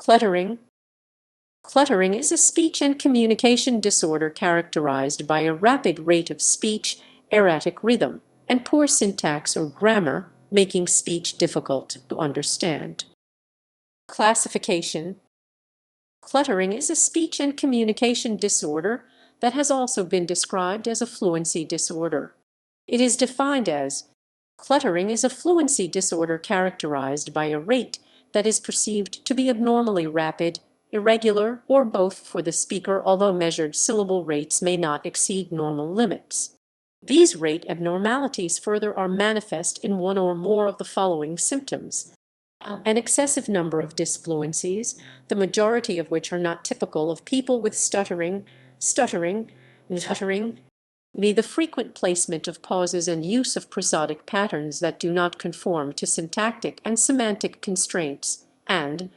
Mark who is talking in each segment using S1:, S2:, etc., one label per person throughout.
S1: Cluttering. Cluttering is a speech and communication disorder characterized by a rapid rate of speech, erratic rhythm, and poor syntax or grammar, making speech difficult to understand. Classification. Cluttering is a speech and communication disorder that has also been described as a fluency disorder. It is defined as cluttering is a fluency disorder characterized by a rate that is perceived to be abnormally rapid, irregular, or both for the speaker, although measured syllable rates may not exceed normal limits. These rate abnormalities further are manifest in one or more of the following symptoms: an excessive number of disfluencies, the majority of which are not typical of people with stuttering, the frequent placement of pauses and use of prosodic patterns that do not conform to syntactic and semantic constraints, and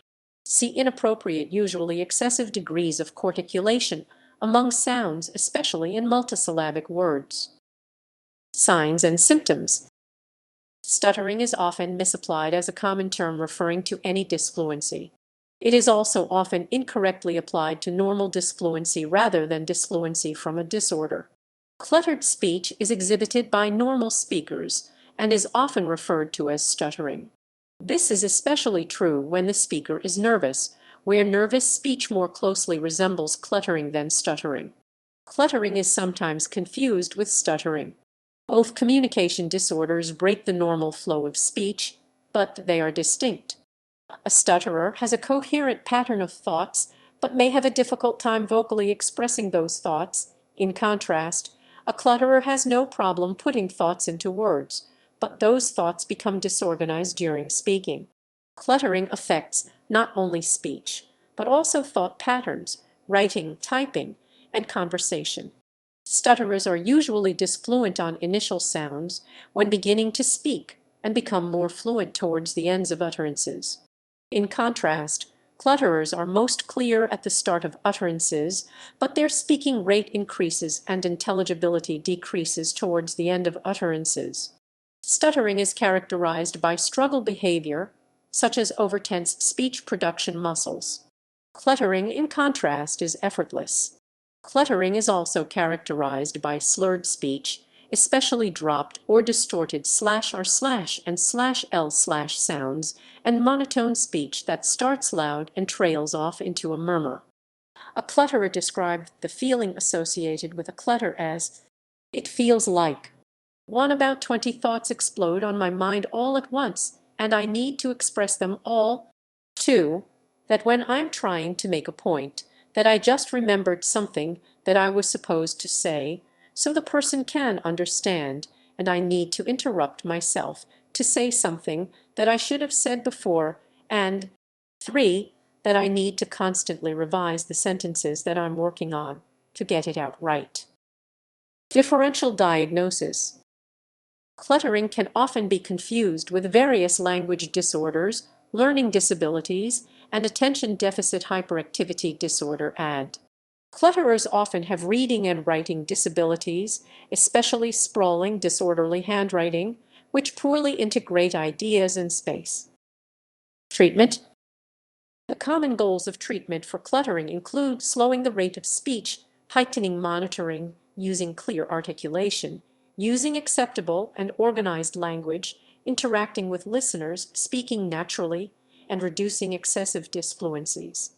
S1: inappropriate, usually excessive degrees of corticulation among sounds, especially in multisyllabic words. Signs and symptoms. Stuttering is often misapplied as a common term referring to any disfluency. It is also often incorrectly applied to normal disfluency rather than disfluency from a disorder. Cluttered speech is exhibited by normal speakers and is often referred to as stuttering. This is especially true when the speaker is nervous, where nervous speech more closely resembles cluttering than stuttering. Cluttering is sometimes confused with stuttering. Both communication disorders break the normal flow of speech, but they are distinct. A stutterer has a coherent pattern of thoughts, but may have a difficult time vocally expressing those thoughts. In contrast, a clutterer has no problem putting thoughts into words, but those thoughts become disorganized during speaking. Cluttering affects not only speech, but also thought patterns, writing, typing, and conversation. Stutterers are usually disfluent on initial sounds when beginning to speak and become more fluent towards the ends of utterances. In contrast, clutterers are most clear at the start of utterances, but their speaking rate increases and intelligibility decreases towards the end of utterances. Stuttering is characterized by struggle behavior, such as overtense speech production muscles. Cluttering, in contrast, is effortless. Cluttering is also characterized by slurred speech, especially dropped or distorted /r/ and /l/ sounds, and monotone speech that starts loud and trails off into a murmur. A clutterer described the feeling associated with a clutter as, "It feels like about 20 thoughts explode on my mind all at once, and I need to express them all." 2. That when I'm trying to make a point, that I just remembered something that I was supposed to say, so the person can understand, and I need to interrupt myself to say something that I should have said before, and 3. That I need to constantly revise the sentences that I'm working on to get it out right. Differential diagnosis. Cluttering can often be confused with various language disorders, learning disabilities, and attention deficit hyperactivity disorder (ADD). Clutterers often have reading and writing disabilities, especially sprawling, disorderly handwriting, which poorly integrate ideas and space. Treatment. The common goals of treatment for cluttering include slowing the rate of speech, heightening monitoring, using clear articulation, using acceptable and organized language, interacting with listeners, speaking naturally, and reducing excessive disfluencies.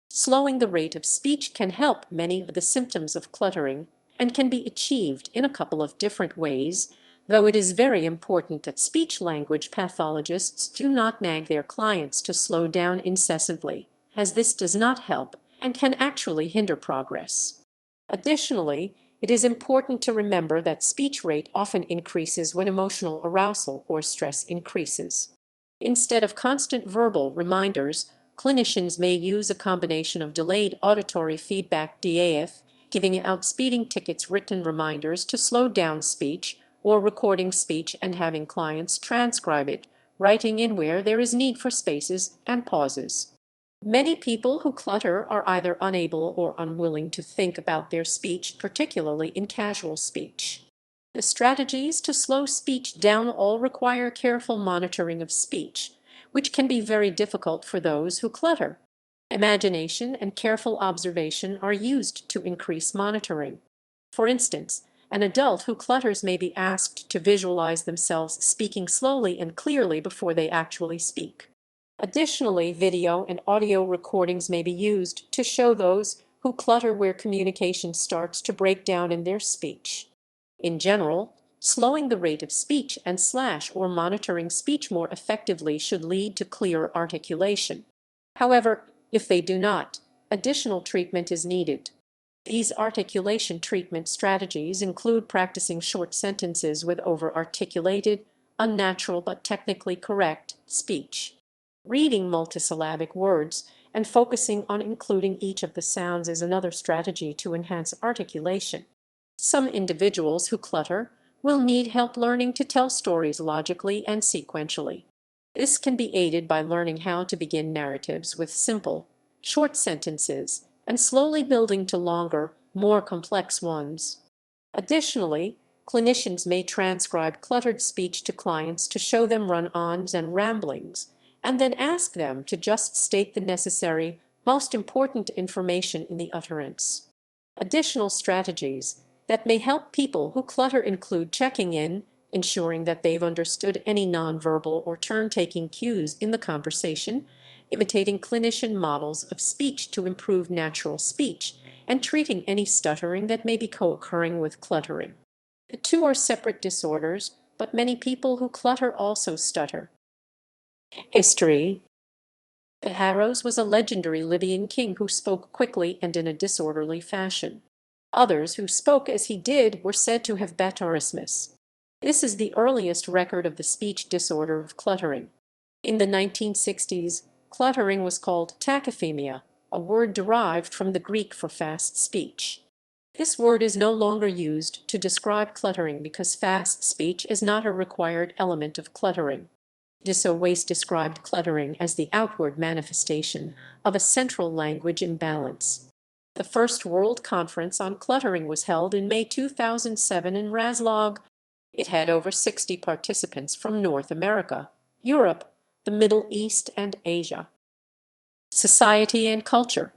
S1: Slowing the rate of speech can help many of the symptoms of cluttering and can be achieved in a couple of different ways, though it is very important that speech-language pathologists do not nag their clients to slow down incessantly, as this does not help and can actually hinder progress. Additionally, it is important to remember that speech rate often increases when emotional arousal or stress increases. Instead of constant verbal reminders, clinicians may use a combination of delayed auditory feedback (DAF), giving out speeding tickets, written reminders to slow down speech, or recording speech and having clients transcribe it, writing in where there is need for spaces and pauses. Many people who clutter are either unable or unwilling to think about their speech, particularly in casual speech. The strategies to slow speech down all require careful monitoring of speech, which can be very difficult for those who clutter. Imagination and careful observation are used to increase monitoring. For instance, an adult who clutters may be asked to visualize themselves speaking slowly and clearly before they actually speak. Additionally, video and audio recordings may be used to show those who clutter where communication starts to break down in their speech. In general, slowing the rate of speech and slash or monitoring speech more effectively should lead to clearer articulation. However, if they do not, additional treatment is needed. These articulation treatment strategies include practicing short sentences with over-articulated, unnatural but technically correct speech, reading multisyllabic words, and focusing on including each of the sounds is another strategy to enhance articulation. Some individuals who clutter will need help learning to tell stories logically and sequentially. This can be aided by learning how to begin narratives with simple, short sentences and slowly building to longer, more complex ones. Additionally, clinicians may transcribe cluttered speech to clients to show them run-ons and ramblings, and then ask them to just state the necessary, most important information in the utterance. Additional strategies that may help people who clutter include checking in, ensuring that they've understood any nonverbal or turn-taking cues in the conversation, imitating clinician models of speech to improve natural speech, and treating any stuttering that may be co-occurring with cluttering. The two are separate disorders, but many people who clutter also stutter. History. Paharos was a legendary Libyan king who spoke quickly and in a disorderly fashion. Others who spoke as he did were said to have batarismus. This is the earliest record of the speech disorder of cluttering. In the 1960s, cluttering was called tachyphemia, a word derived from the Greek for fast speech. This word is no longer used to describe cluttering because fast speech is not a required element of cluttering. Waste described cluttering as the outward manifestation of a central language imbalance. The first World Conference on Cluttering was held in May 2007 in Razlog. It had over 60 participants from North America, Europe, the Middle East, and Asia. Society and culture.